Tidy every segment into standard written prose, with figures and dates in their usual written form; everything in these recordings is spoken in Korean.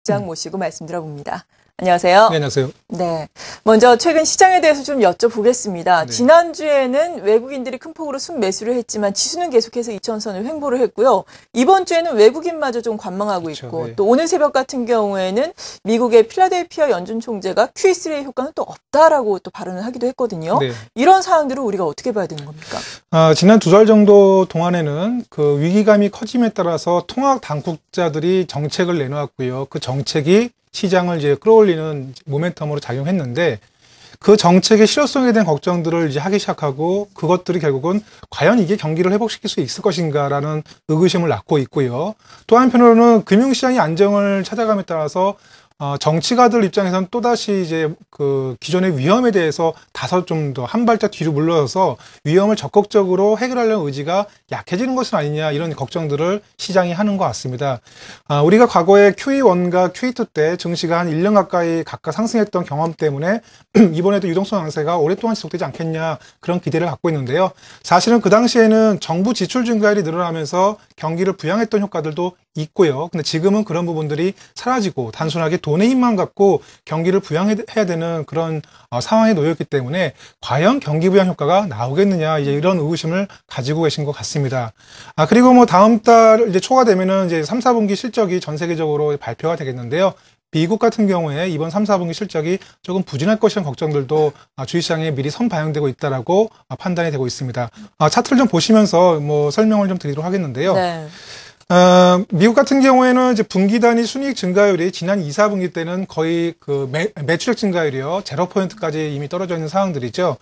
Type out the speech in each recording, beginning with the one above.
국장 모시고 말씀 들어봅니다. 안녕하세요. 네, 안녕하세요. 네. 먼저 최근 시장에 대해서 좀 여쭤보겠습니다. 네. 지난주에는 외국인들이 큰 폭으로 순매수를 했지만 지수는 계속해서 2,000선을 횡보를 했고요. 이번 주에는 외국인마저 좀 관망하고 그렇죠. 있고 네. 또 오늘 새벽 같은 경우에는 미국의 필라델피아 연준 총재가 QE3의 효과는 또 없다라고 또 발언을 하기도 했거든요. 네. 이런 사항들을 우리가 어떻게 봐야 되는 겁니까? 지난 2달 정도 동안에는 그 위기감이 커짐에 따라서 통화 당국자들이 정책을 내놓았고요. 그 정책이 시장을 이제 끌어올리는 모멘텀으로 작용했는데 그 정책의 실효성에 대한 걱정들을 이제 하기 시작하고 그것들이 결국은 과연 이게 경기를 회복시킬 수 있을 것인가라는 의구심을 낳고 있고요. 또 한편으로는 금융시장이 안정을 찾아감에 따라서 정치가들 입장에서는 또다시 이제 그 기존의 위험에 대해서 다소 좀 더 한 발짝 뒤로 물러서서 위험을 적극적으로 해결하려는 의지가 약해지는 것은 아니냐 이런 걱정들을 시장이 하는 것 같습니다. 우리가 과거에 QE1과 QE2 때 증시가 한 1년 가까이 각각 상승했던 경험 때문에 이번에도 유동성 강세가 오랫동안 지속되지 않겠냐 그런 기대를 갖고 있는데요. 사실은 그 당시에는 정부 지출 증가율이 늘어나면서 경기를 부양했던 효과들도 있고요. 근데 지금은 그런 부분들이 사라지고 단순하게 돈의 힘만 갖고 경기를 부양해야 되는 그런 상황에 놓였기 때문에 과연 경기 부양 효과가 나오겠느냐 이제 이런 의구심을 가지고 계신 것 같습니다. 그리고 뭐 다음 달 이제 초가 되면은 이제 3, 4분기 실적이 전 세계적으로 발표가 되겠는데요. 미국 같은 경우에 이번 3, 4분기 실적이 조금 부진할 것이라는 걱정들도 주식시장에 미리 선반영되고 있다라고 판단이 되고 있습니다. 차트를 좀 보시면서 뭐 설명을 좀 드리도록 하겠는데요. 네. 미국 같은 경우에는 이제 분기 단위 순이익 증가율이 지난 2, 4분기 때는 거의 그 매출액 증가율이요. 0%까지 이미 떨어져 있는 상황들이죠.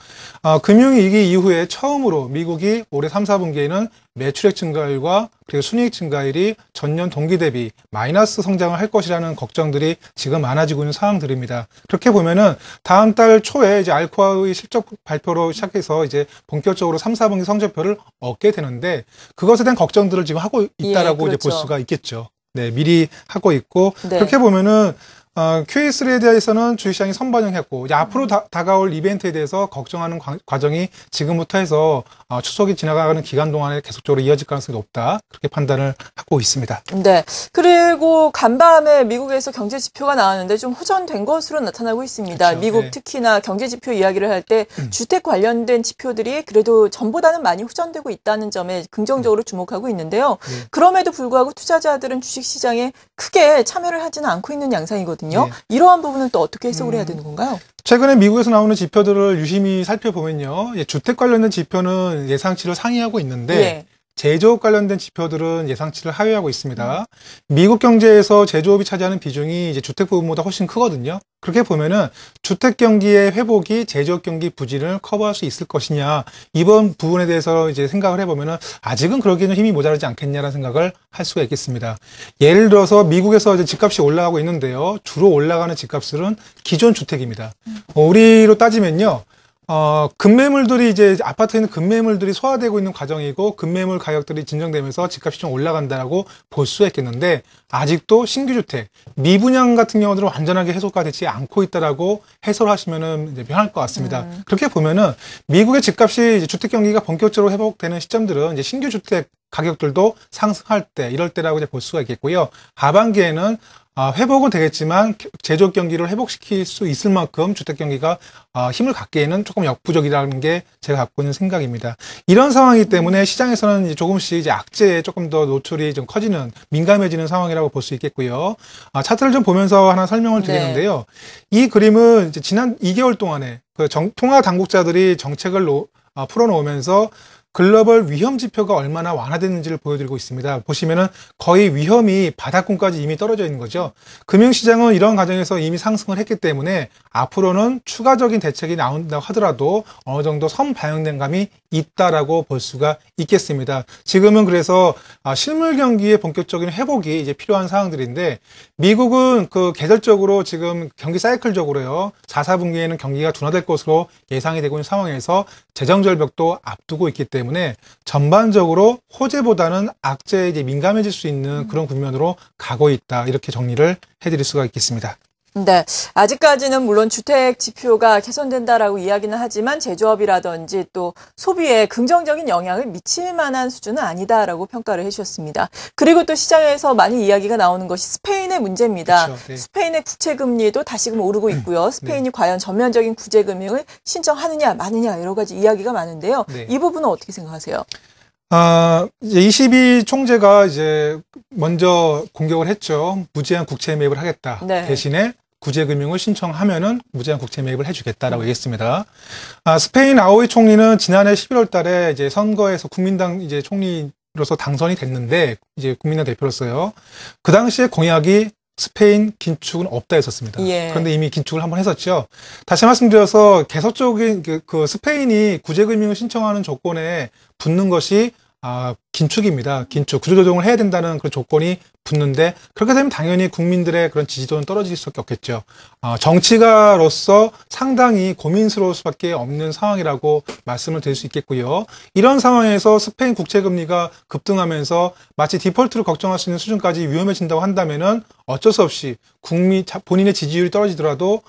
금융위기 이후에 처음으로 미국이 올해 3, 4분기에는 매출액 증가율과 그리고 순이익 증가율이 전년 동기 대비 마이너스 성장을 할 것이라는 걱정들이 지금 많아지고 있는 상황들입니다. 그렇게 보면은 다음 달 초에 이제 알코아의 실적 발표로 시작해서 이제 본격적으로 3, 4분기 성적표를 얻게 되는데 그것에 대한 걱정들을 지금 하고 있다라고 그렇죠. 이제 볼 수가 있겠죠. 네, 미리 하고 있고 네. 그렇게 보면은 QE3에 대해서는 주식시장이 선반영했고 이제 앞으로 다가올 이벤트에 대해서 걱정하는 과정이 지금부터 해서 추석이 지나가는 기간 동안에 계속적으로 이어질 가능성이 높다 그렇게 판단을 하고 있습니다. 네. 그리고 간밤에 미국에서 경제 지표가 나왔는데 좀 호전된 것으로 나타나고 있습니다. 그렇죠. 미국 네. 특히나 경제 지표 이야기를 할 때 주택 관련된 지표들이 그래도 전보다는 많이 호전되고 있다는 점에 긍정적으로 주목하고 있는데요. 네. 그럼에도 불구하고 투자자들은 주식시장에 크게 참여를 하지는 않고 있는 양상이거든요. 네. 이러한 부분은 또 어떻게 해석을 해야 되는 건가요? 최근에 미국에서 나오는 지표들을 유심히 살펴보면요. 주택 관련된 지표는 예상치를 상회하고 있는데 예. 제조업 관련된 지표들은 예상치를 하회하고 있습니다. 미국 경제에서 제조업이 차지하는 비중이 이제 주택 부분보다 훨씬 크거든요. 그렇게 보면은 주택 경기의 회복이 제조업 경기 부진을 커버할 수 있을 것이냐 이번 부분에 대해서 이제 생각을 해보면은 아직은 그러기에는 힘이 모자라지 않겠냐라는 생각을 할 수가 있겠습니다. 예를 들어서 미국에서 이제 집값이 올라가고 있는데요. 주로 올라가는 집값들은 기존 주택입니다. 우리로 따지면요. 급매물들이 이제 아파트에 있는 급매물들이 소화되고 있는 과정이고 급매물 가격들이 진정되면서 집값이 좀 올라간다라고 볼 수가 있겠는데 아직도 신규주택 미분양 같은 경우들은 완전하게 해소가 되지 않고 있다라고 해석을 하시면은 이제 편할 것 같습니다. 그렇게 보면은 미국의 집값이 이제 주택 경기가 본격적으로 회복되는 시점들은 이제 신규주택 가격들도 상승할 때 이럴 때라고 이제 볼 수가 있겠고요. 하반기에는 회복은 되겠지만 제조업 경기를 회복시킬 수 있을 만큼 주택 경기가 힘을 갖기에는 조금 역부족이라는 게 제가 갖고 있는 생각입니다. 이런 상황이기 때문에 시장에서는 이제 조금씩 이제 악재에 조금 더 노출이 좀 커지는 민감해지는 상황이라고 볼 수 있겠고요. 차트를 좀 보면서 하나 설명을 드리는데요. 네. 이 그림은 이제 지난 2개월 동안에 그 통화 당국자들이 정책을 풀어놓으면서 글로벌 위험 지표가 얼마나 완화됐는지를 보여드리고 있습니다. 보시면은 거의 위험이 바닥권까지 이미 떨어져 있는 거죠. 금융시장은 이런 과정에서 이미 상승을 했기 때문에 앞으로는 추가적인 대책이 나온다고 하더라도 어느 정도 선반영된 감이 있다라고 볼 수가 있겠습니다. 지금은 그래서 실물 경기의 본격적인 회복이 이제 필요한 상황들인데 미국은 그 계절적으로 지금 경기 사이클적으로요. 4, 4분기에는 경기가 둔화될 것으로 예상이 되고 있는 상황에서 재정 절벽도 앞두고 있기 때문에 전반적으로 호재보다는 악재에 이제 민감해질 수 있는 그런 국면으로 가고 있다. 이렇게 정리를 해드릴 수가 있겠습니다. 네, 아직까지는 물론 주택 지표가 개선된다라고 이야기는 하지만 제조업이라든지 또 소비에 긍정적인 영향을 미칠 만한 수준은 아니다라고 평가를 해주셨습니다. 그리고 또 시장에서 많이 이야기가 나오는 것이 스페인의 문제입니다. 그렇죠. 네. 스페인의 부채 금리도 다시금 오르고 있고요. 스페인이 과연 전면적인 구제 금융을 신청하느냐 마느냐 여러 가지 이야기가 많은데요. 네. 이 부분은 어떻게 생각하세요? 이제 22 총재가 이제 먼저 공격을 했죠. 무제한 국채 매입을 하겠다. 네. 대신에 구제금융을 신청하면은 무제한 국채 매입을 해주겠다라고 얘기했습니다. 스페인 아오이 총리는 지난해 11월 달에 이제 선거에서 국민당 이제 총리로서 당선이 됐는데, 이제 국민당 대표로서요. 그 당시에 공약이 스페인 긴축은 없다 했었습니다. 예. 그런데 이미 긴축을 한번 했었죠. 다시 말씀드려서 계속적인 그 스페인이 구제금융을 신청하는 조건에 붙는 것이 긴축입니다. 긴축, 구조조정을 해야 된다는 그런 조건이 붙는데, 그렇게 되면 당연히 국민들의 그런 지지도는 떨어질 수밖에 없겠죠. 정치가로서 상당히 고민스러울 수밖에 없는 상황이라고 말씀을 드릴 수 있겠고요. 이런 상황에서 스페인 국채금리가 급등하면서 마치 디폴트를 걱정할 수 있는 수준까지 위험해진다고 한다면은 어쩔 수 없이 본인의 지지율이 떨어지더라도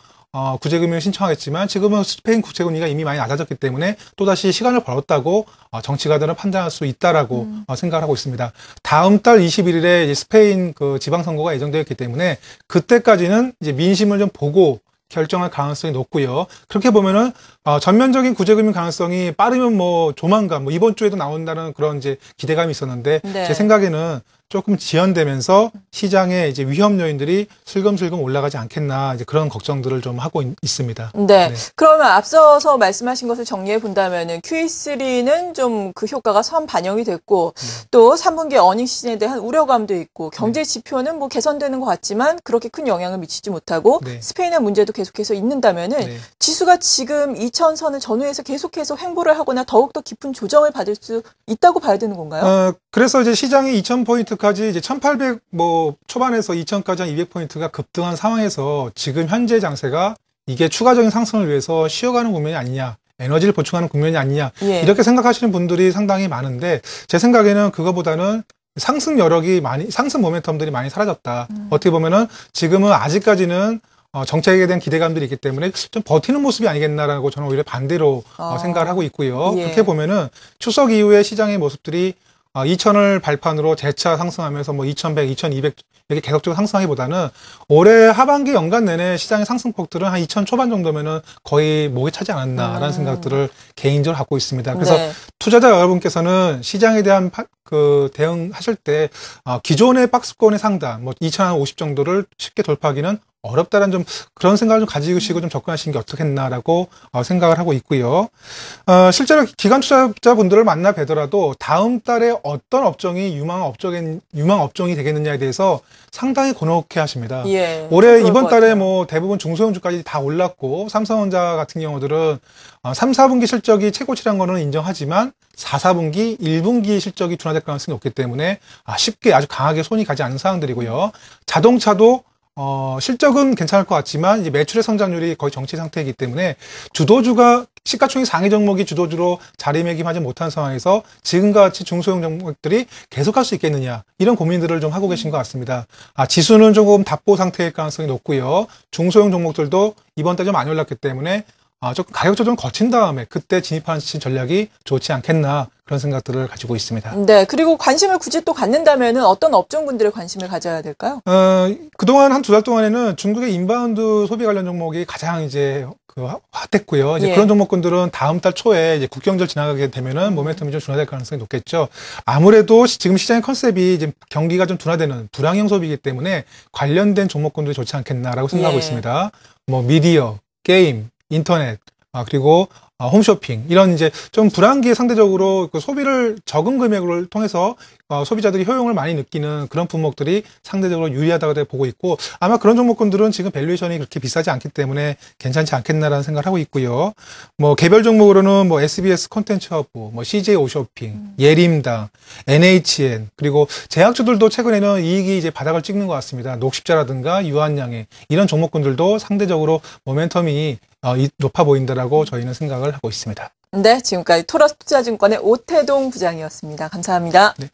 구제금융을 신청하겠지만, 지금은 스페인 국채금리가 이미 많이 낮아졌기 때문에 또다시 시간을 벌었다고 정치가들은 판단할 수 있다라고 생각을 하고 있습니다. 다음 달 21일에 이제 스페인 그 지방선거가 예정되어 있기 때문에 그때까지는 이제 민심을 좀 보고 결정할 가능성이 높고요. 그렇게 보면은 전면적인 구제금융 가능성이 빠르면 뭐 조만간 뭐 이번 주에도 나온다는 그런 이제 기대감이 있었는데, 네. 제 생각에는 조금 지연되면서 시장에 이제 위험 요인들이 슬금슬금 올라가지 않겠나, 이제 그런 걱정들을 좀 하고 있습니다. 네. 네. 그러면 앞서서 말씀하신 것을 정리해 본다면은 QE3는 좀 그 효과가 선 반영이 됐고, 또 3분기 어닝 시즌에 대한 우려감도 있고, 경제 지표는 뭐 개선되는 것 같지만 그렇게 큰 영향을 미치지 못하고, 네. 스페인의 문제도 계속해서 있는다면은 네. 지수가 지수가 지금 2000선을 전후해서 계속해서 횡보를 하거나 더욱더 깊은 조정을 받을 수 있다고 봐야 되는 건가요? 그래서 이제 시장이 2000포인트까지 이제 1800 뭐 초반에서 2000까지 한 200포인트가 급등한 상황에서 지금 현재 장세가 이게 추가적인 상승을 위해서 쉬어가는 국면이 아니냐, 에너지를 보충하는 국면이 아니냐, 예. 이렇게 생각하시는 분들이 상당히 많은데, 제 생각에는 그거보다는 상승 여력이 상승 모멘텀들이 많이 사라졌다. 어떻게 보면은 지금은 아직까지는 정책에 대한 기대감들이 있기 때문에 좀 버티는 모습이 아니겠나라고 저는 오히려 반대로 생각을 하고 있고요. 예. 그렇게 보면은 추석 이후에 시장의 모습들이 2000을 발판으로 재차 상승하면서 뭐 2100, 2200 이렇게 계속적으로 상승하기보다는 올해 하반기 연간 내내 시장의 상승폭들은 한 2000 초반 정도면은 거의 목에 차지 않았나라는 생각들을 개인적으로 갖고 있습니다. 그래서 네. 투자자 여러분께서는 시장에 대한 대응하실 때 기존의 박스권의 상단 뭐 2050 정도를 쉽게 돌파하기는 어렵다는 좀 그런 생각을 좀 가지시고 좀 접근하시는 게 어떻겠나라고 생각을 하고 있고요. 실제로 기관 투자자분들을 만나 뵈더라도 다음 달에 어떤 업종이 유망 업종이 되겠느냐에 대해서 상당히 곤혹해 하십니다. 예. 올해 그럴 이번 것 달에 같아요. 뭐 대부분 중소형주까지 다 올랐고, 삼성전자 같은 경우들은 3, 4분기 실적이 최고치란 거는 인정하지만 4, 4분기, 1분기 실적이 둔화될 가능성이 높기 때문에 쉽게 아주 강하게 손이 가지 않는 상황들이고요. 자동차도 실적은 괜찮을 것 같지만 이제 매출의 성장률이 거의 정체 상태이기 때문에 주도주가 시가총액 상위 종목이 주도주로 자리매김하지 못한 상황에서 지금과 같이 중소형 종목들이 계속할 수 있겠느냐, 이런 고민들을 좀 하고 계신 것 같습니다. 지수는 조금 답보 상태일 가능성이 높고요. 중소형 종목들도 이번 달 좀 많이 올랐기 때문에 조금 가격 조정 거친 다음에 그때 진입하는 전략이 좋지 않겠나, 그런 생각들을 가지고 있습니다. 네. 그리고 관심을 굳이 또 갖는다면은 어떤 업종분들의 관심을 가져야 될까요? 그동안 한 두 달 동안에는 중국의 인바운드 소비 관련 종목이 가장 이제 핫했고요. 이제 예. 그런 종목군들은 다음 달 초에 이제 국경절 지나가게 되면은 모멘텀이 좀 둔화될 가능성이 높겠죠. 아무래도 지금 시장의 컨셉이 이제 경기가 좀 둔화되는 불황형 소비이기 때문에 관련된 종목군들이 좋지 않겠나라고 생각하고 예. 있습니다. 뭐 미디어, 게임, 인터넷, 그리고 홈쇼핑, 이런 이제 좀 불황기에 상대적으로 그 소비를 적은 금액을 통해서 소비자들이 효용을 많이 느끼는 그런 품목들이 상대적으로 유리하다고 보고 있고, 아마 그런 종목군들은 지금 밸류에이션이 그렇게 비싸지 않기 때문에 괜찮지 않겠나라는 생각을 하고 있고요. 뭐 개별 종목으로는 뭐 SBS 콘텐츠 허브, 뭐 CJ 오쇼핑, 예림당, NHN, 그리고 제약주들도 최근에는 이익이 이제 바닥을 찍는 것 같습니다. 녹십자라든가 유한양행, 이런 종목군들도 상대적으로 모멘텀이 높아 보인다라고 저희는 생각을 하고 있습니다. 네. 지금까지 토러스 투자증권의 오태동 부장이었습니다. 감사합니다. 네.